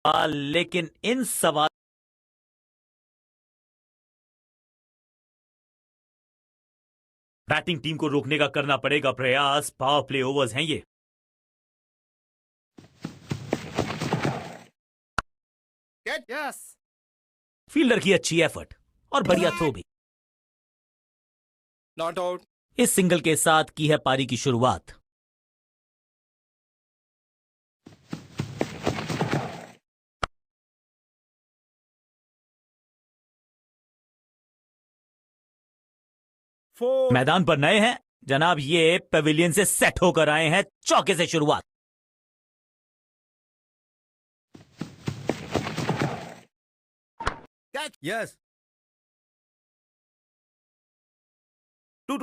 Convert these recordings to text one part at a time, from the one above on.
लेकिन इन सवाल batting team को रोकने का करना पड़ेगा प्रयास। पावर प्ले ओवर्स हैं ये। Yes. फील्डर की अच्छी एफर्ट और बढ़िया थ्रो भी। Not out. इस सिंगल के साथ की है पारी की शुरुआत। Four. मैदान पर नए हैं जनाब, ये पेविलियन से सेट होकर आए हैं। चौके से शुरुआत। Catch. Yes. Two.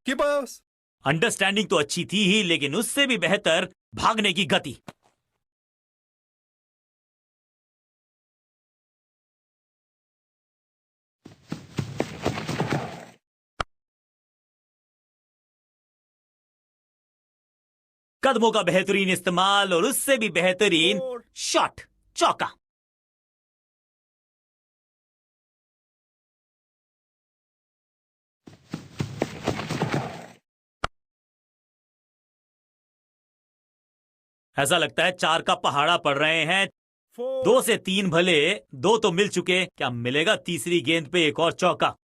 Keepers. Understanding तो अच्छी थी ही, लेकिन उससे भी बेहतर भागने की गति। कदमों का बेहतरीन इस्तेमाल और उससे भी बेहतरीन Four. शॉट। चौका। ऐसा लगता है 4 का पहाड़ा पड़ रहे हैं। Four. 2 से 3 भले, 2 तो मिल चुके। क्या मिलेगा तीसरी गेंद पे एक और चौका?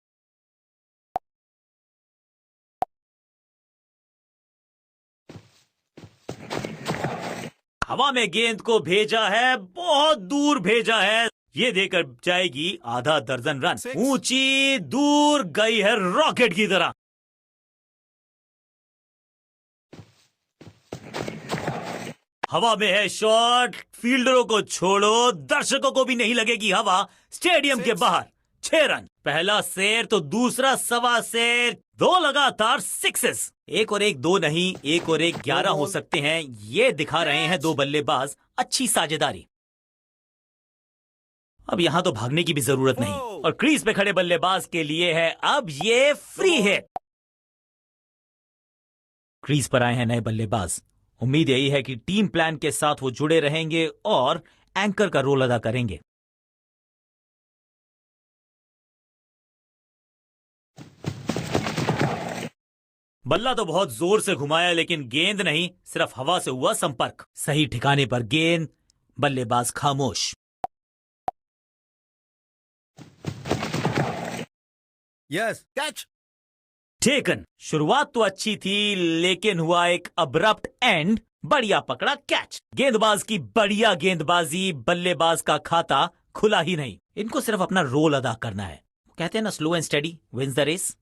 हवा में गेंद को भेजा है, बहुत दूर भेजा है। ये देकर जाएगी आधा दर्जन रन। Six. ऊंची दूर गई है रॉकेट की तरह। हवा में है शॉट। फील्डरों को छोड़ो, दर्शकों को भी नहीं लगेगी हवा। स्टेडियम के Six. बाहर 6 रन। पहला शेर तो दूसरा सवा शेर। 2 लगातार सिक्सेस। 1 और 1 2 नहीं, 1 और 1 11 हो सकते हैं। ये दिखा रहे हैं 2 बल्लेबाज अच्छी साझेदारी। अब यहां तो भागने की भी जरूरत नहीं और क्रीज पे खड़े बल्लेबाज के लिए है अब ये फ्री हिट। क्रीज पर आए हैं नए बल्लेबाज। उम्मीद यही है कि टीम प्लान के साथ वो जुड़े रहेंगे और एंकर का रोल अदा करेंगे। बल्ला तो बहुत जोर से घुमाया, लेकिन गेंद नहीं, सिर्फ हवा से हुआ संपर्क। सही ठिकाने पर गेंद, बल्लेबाज खामोश। Yes. Catch. टेकन। शुरुआत तो अच्छी थी, लेकिन हुआ एक अब्रप्ट एंड। बढ़िया पकड़ा कैच। गेंदबाज की बढ़िया गेंदबाजी, बल्लेबाज का खाता खुला ही नहीं। इनको सिर्फ अपना रोल अदा करना है। कहते हैं ना, slow and steady wins the race.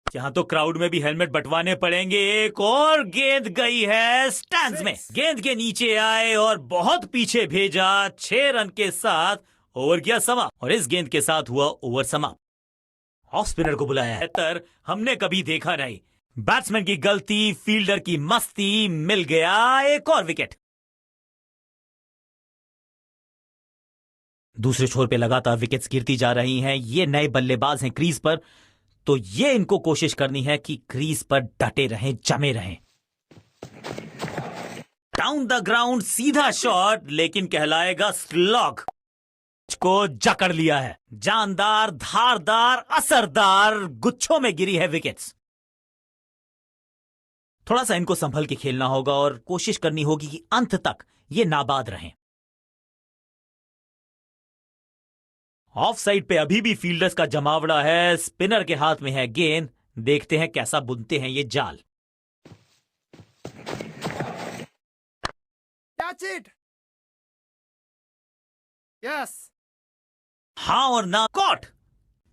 यहां तो क्राउड में भी हेलमेट बंटवाने पड़ेंगे। एक और गेंद गई है स्टैंड्स में। गेंद के नीचे आए और बहुत पीछे भेजा। 6 रन के साथ ओवर गया समा और इस गेंद के साथ हुआ ओवर समाप्त। ऑफ स्पिनर को बुलाया है तर हमने कभी देखा नहीं। बैट्समैन की गलती, फील्डर की मस्ती, मिल गया एक और विकेट। दूसरे छोर पे लगातार विकेट्स गिरती जा रही हैं। ये नए बल्लेबाज हैं क्रीज पर, तो ये इनको कोशिश करनी है कि क्रीज पर डटे रहें, जमे रहें। डाउन द ग्राउंड सीधा शॉट, लेकिन कहलाएगा स्लॉग। को जकड़ लिया है। जानदार, धारदार, असरदार गुच्छों में गिरी है विकेट्स। थोड़ा सा इनको संभल के खेलना होगा और कोशिश करनी होगी कि अंत तक ये नाबाद रहें। ऑफ साइड पे अभी भी फील्डर्स का जमावड़ा है। स्पिनर के हाथ में है गेंद। देखते हैं कैसा बुनते हैं ये जाल। Catch it. Yes. हाँ और ना। कॉट।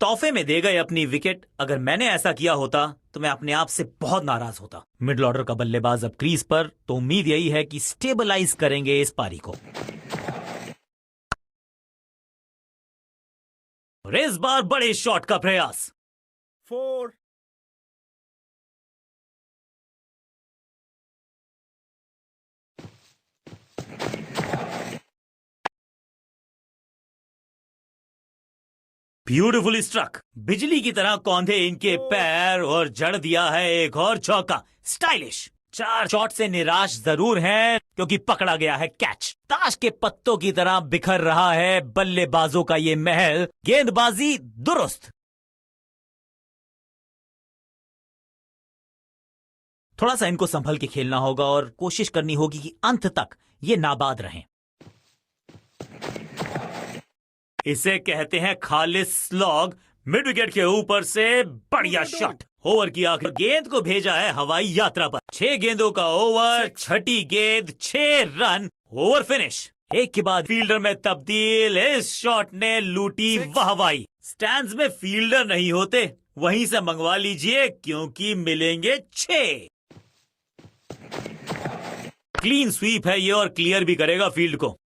तोहफे में दे गए अपनी विकेट। अगर मैंने ऐसा किया होता तो मैं अपने आप से बहुत नाराज होता। मिडिल ऑर्डर का बल्लेबाज अब क्रीज पर, तो उम्मीद यही है कि स्टेबलाइज करेंगे इस पारी को। और इस बार बड़े शॉट का प्रयास। 4. Beautifully struck. बिजली की तरह कौंधे इनके पैर और जड़ दिया है एक और चौका। स्टाइलिश। 4 शॉट से निराश जरूर हैं क्योंकि पकड़ा गया है कैच। ताश के पत्तों की तरह बिखर रहा है बल्लेबाजों का ये महल। गेंदबाजी दुरुस्त। थोड़ा सा इनको संभल के खेलना होगा और कोशिश करनी होगी कि अंत तक ये नाबाद रहें। इसे कहते हैं खालिस स्लॉग। मिड विकेट के ऊपर से बढ़िया शॉट। ओवर की आखिरी गेंद को भेजा है हवाई यात्रा पर। 6 गेंदों का ओवर, छठी गेंद, 6 रन, ओवर फिनिश। एक के बाद फील्डर में तब्दील। इस शॉट ने लूटी वाहवाही। स्टैंड्स में फील्डर नहीं होते, वहीं से मंगवा लीजिए क्योंकि मिलेंगे 6। क्लीन स्वीप है ये और क्लियर भी करेगा फील्ड को।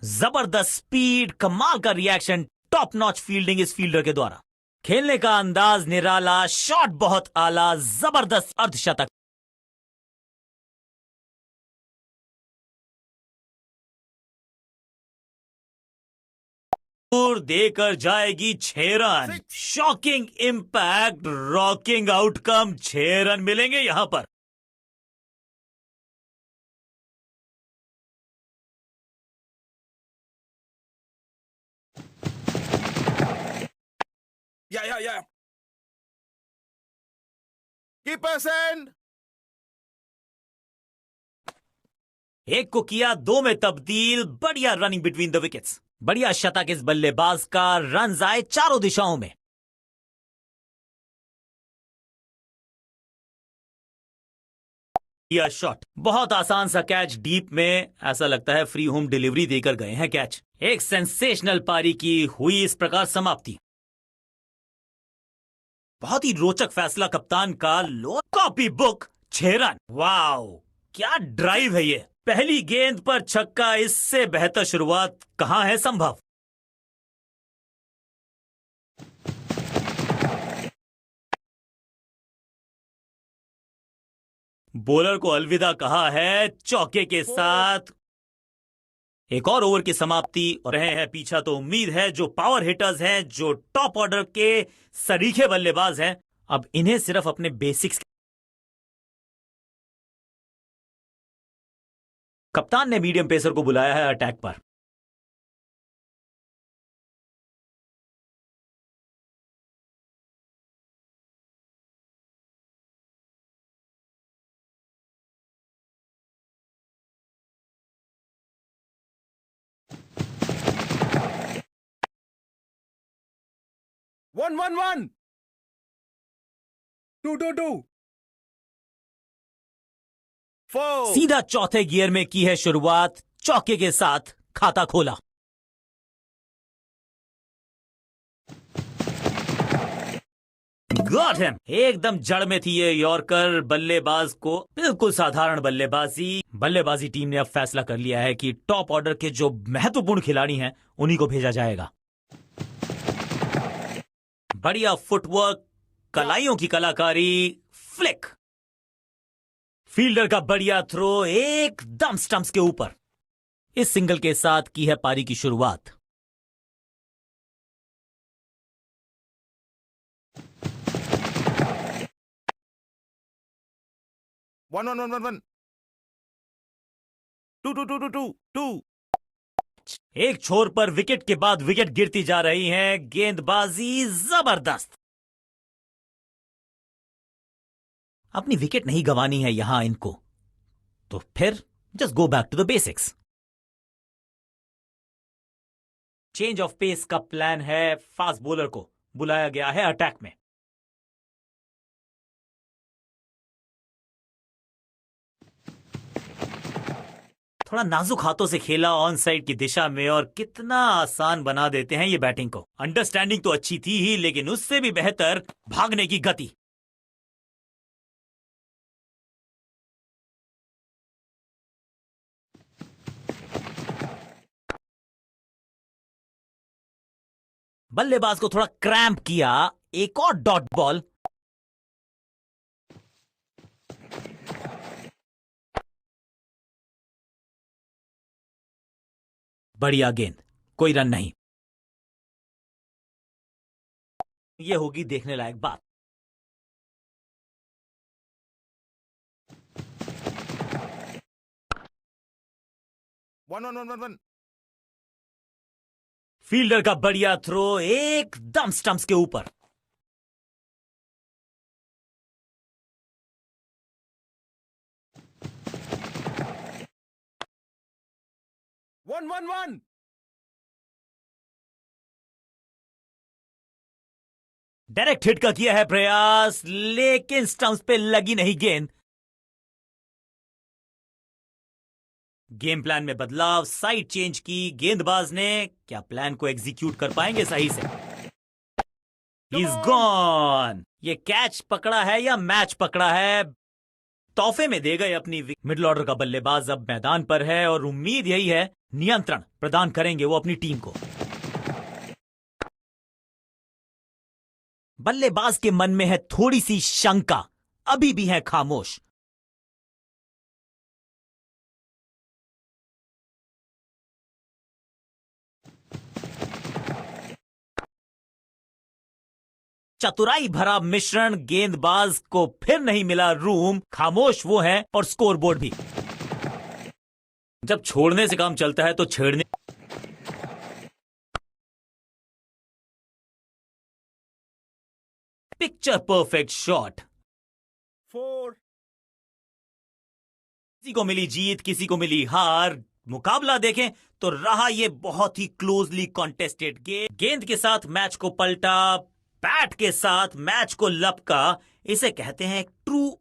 जबरदस्त स्पीड, कमाल का रिएक्शन, टॉप नॉच फील्डिंग इस फील्डर के द्वारा। खेलने का अंदाज निराला, शॉट बहुत आला, जबरदस्त अर्धशतक। दूर देकर जाएगी 6 run. Shocking impact, rocking outcome. 6 run मिलेंगे यहां पर। Yeah. Keeper send. एक को किया 2 में तब्दील। बढ़िया रनिंग बिटवीन द विकेट्स। बढ़िया शतक इस बल्लेबाज का। रन आए चारों दिशाओं में। यह शॉट बहुत आसान सा कैच डीप में। ऐसा लगता है फ्री होम डिलीवरी देकर गए हैं कैच। एक सेंसेशनल पारी की हुई इस प्रकार समाप्ति। बहुत ही रोचक फैसला कप्तान का। लो कॉपी बुक। 6 रन। वाओ, क्या ड्राइव है ये। पहली गेंद पर छक्का, इससे बेहतर शुरुआत कहां है संभव। बॉलर को अलविदा कहा है चौके के साथ। एक और ओवर की समाप्ति और रहे हैं पीछा तो उम्मीद है जो पावर हिटर्स हैं, जो टॉप ऑर्डर के सरीखे बल्लेबाज हैं, अब इन्हें सिर्फ अपने बेसिक्स। कप्तान ने मीडियम पेसर को बुलाया है अटैक पर। One. 2. 4. सीधा चौथे गियर में की है शुरुआत। चौके के साथ खाता खोला। Got him. एकदम जड़ में थी ये यॉर्कर। बल्लेबाज को बिल्कुल साधारण बल्लेबाजी टीम ने अब फैसला कर लिया है कि टॉप ऑर्डर के जो महत्वपूर्ण खिलाड़ी हैं उन्हीं को भेजा जाएगा। बढ़िया फुटवर्क, कलाइयों की कलाकारी, फ्लिक। फील्डर का बढ़िया थ्रो एकदम स्टंप्स के ऊपर। इस सिंगल के साथ की है पारी की शुरुआत। One. 2. एक छोर पर विकेट के बाद विकेट गिरती जा रही हैं। गेंदबाजी जबरदस्त। अपनी विकेट नहीं गंवानी है यहां इनको, तो फिर just go back to the basics. Change of pace का प्लान है। फास्ट बॉलर को बुलाया गया है अटैक में। थोड़ा नाजुक हाथों से खेला ऑन साइड की दिशा में और कितना आसान बना देते हैं ये बैटिंग को। अंडरस्टैंडिंग तो अच्छी थी ही, लेकिन उससे भी बेहतर भागने की गति। बल्लेबाज को थोड़ा क्रैम्प किया। एक और डॉट बॉल। बढ़िया गेंद, कोई रन नहीं। ये होगी देखने लायक बात। वन। फील्डर का बढ़िया थ्रो एकदम स्टंप्स के ऊपर। वन। डायरेक्ट हिट का किया है प्रयास, लेकिन स्टंप्स पे लगी नहीं गेंद। गेम प्लान में बदलाव, साइड चेंज की गेंदबाज ने। क्या प्लान को एग्जीक्यूट कर पाएंगे सही से? He is gone. ये कैच पकड़ा है या मैच पकड़ा है? तोहफे में दे गए अपनी मिडिल ऑर्डर का बल्लेबाज अब मैदान पर है और उम्मीद यही है नियंत्रण प्रदान करेंगे वो अपनी टीम को। बल्लेबाज के मन में है थोड़ी सी शंका, अभी भी है खामोश। चतुराई भरा मिश्रण, गेंदबाज को फिर नहीं मिला रूम, खामोश वो है और स्कोरबोर्ड भी। जब छोड़ने से काम चलता है तो छेड़ने। Picture perfect shot. 4 किसी को मिली जीत, किसी को मिली हार। मुकाबला देखें तो रहा ये बहुत ही क्लोजली कॉन्टेस्टेड गेम। गेंद के साथ मैच को पलटा, बैट के साथ मैच को लपका। इसे कहते हैं ट्रू